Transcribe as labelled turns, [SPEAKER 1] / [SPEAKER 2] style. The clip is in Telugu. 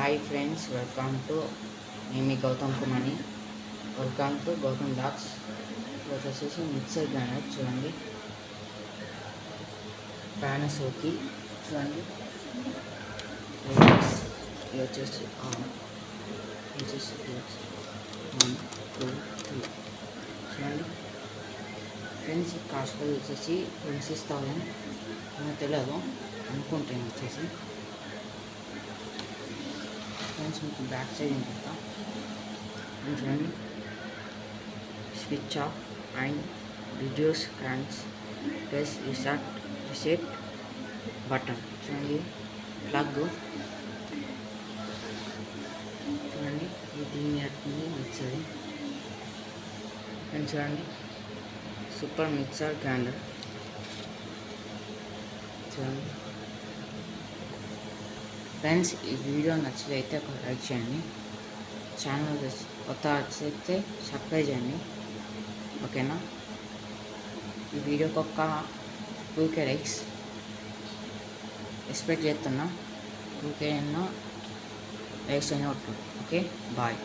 [SPEAKER 1] హాయ్ ఫ్రెండ్స్, వెల్కమ్ టు మీ Gautam Kumani. Welcome to Gautam docs. వచ్చేసి మిక్సర్ గ్రైండర్ చూడండి, పానాసోకి చూడండి. ఇది వచ్చేసి 1 2 3 చూడండి ఫ్రెండ్స్. కాస్ట్ వచ్చేసి 26,000 తెలియదు అనుకుంటాను. వచ్చేసి ఫ్రెండ్స్ మీకు బ్యాక్ సైడ్ ఉంటుంది చూడండి. Switch off and reduce cranks plus reset button చూడండి. ప్లగ్ చూడండి, దీన్ని అట్టింది మిక్సర్ ఫ్రెండ్స్. చూడండి, సూపర్ మిక్సర్ గ్రైండర్ చూడండి ఫ్రెండ్స్. ఈ వీడియో నచ్చితే ఒక లైక్ చేయండి. ఛానల్ కొత్త అయితే సబ్స్క్రైబ్ చేయండి, ఓకేనా. ఈ వీడియోకి ఒక 2K లైక్స్ ఎక్స్పెక్ట్ చేస్తున్నా. 2K లైక్స్ అయినా కొట్టు. Okay, bye.